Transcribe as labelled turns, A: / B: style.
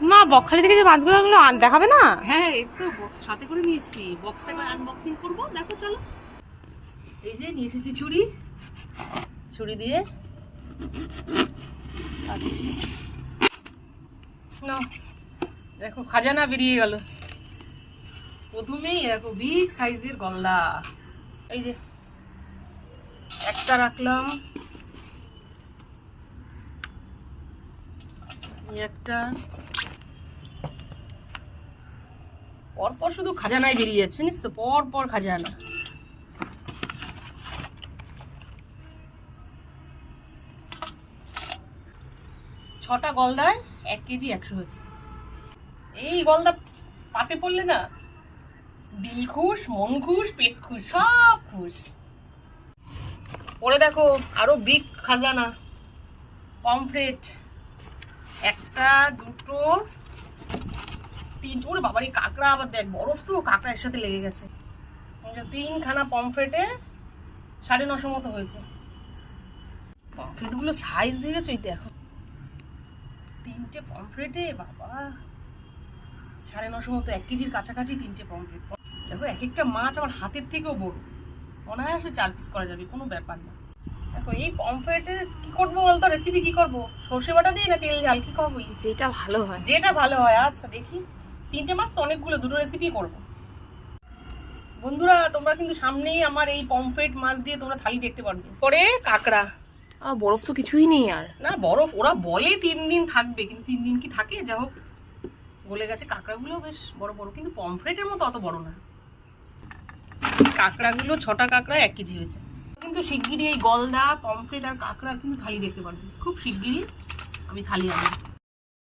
A: মা বকখালি থেকে যে মাছগুলো দেখাবে না?
B: হ্যাঁ এই তো বক্স সাথে করে নিয়ে এসেছি, বক্সটা এবার আনবক্সিং করবো। দেখো চলো, এই যে নিয়ে এসেছি ছুরি, ছুরি দিয়ে না দেখো খাজানা বেরিয়ে গেল। প্রথমেই দেখো বিগ সাইজের গলদা, এই যে একটা রাখলাম, একটা পরপর শুধু খাজানায় বেরিয়ে যাচ্ছে, জানিস তো, পরপর খাজানা। ছটা গলদায় 1 কেজি 100 হচ্ছে। এই গলদা পাতে পড়লে না দিল খুশ, মন খুশ, পেট খুশ, সব খুশ। পরে দেখো আরো বিগ খাজানা, পমফ্রেট, একটা দুটো তিনটে। ওরে বাবার, এই কাঁকড়া আবার দেখ, বরফ তো, কাঁকড়া এর সাথে লেগে গেছে। 3খানা পমফ্রেটে 950 মতো হয়েছে। পমফ্রেট গুলো সাইজ দেখেছো, এই দেখো 3টে পমফ্রেটে বাবা 950 মতো, 1 কেজির কাছাকাছি 3টে পমফ্রেট। দেখো এক একটা মাছ আমার হাতের থেকেও বড়, অনায়াসে 4 পিস করা যাবে, কোনো ব্যাপার না। দেখো এই পমফ্রেটে কি করবো বলতো, রেসিপি কি করবো, সর্ষে বাটা দিই না তেল ঝাল, কি করবো?
A: যেটা ভালো হয়,
B: যেটা ভালো হয়। আচ্ছা দেখি, 3টে মাছ তো অনেকগুলো, 2টো রেসিপি করবো। বন্ধুরা তোমরা কিন্তু সামনেই আমার এই পমফ্রেট মাছ দিয়ে তোমরা থালি দেখতে পারবে। পরে কাঁকড়া,
A: বরফ তো কিছুই নেই আর।
B: না বরফ ওরা বলে 3 দিন থাকবে, কিন্তু 3 দিন কি থাকে? যা হোক গলে গেছে। কাঁকড়াগুলো বেশ বড় বড়, কিন্তু পমফ্রেটের মতো অত বড় না। কাঁকড়াগুলো 6টা কাঁকড়া 1 কেজি হয়েছে। কিন্তু শিগগিরই এই গলদা, পমফ্রেট আর কাঁকড়ার কিন্তু থালি দেখতে পারবে, খুব শিগগিরই আমি থালি আনবো।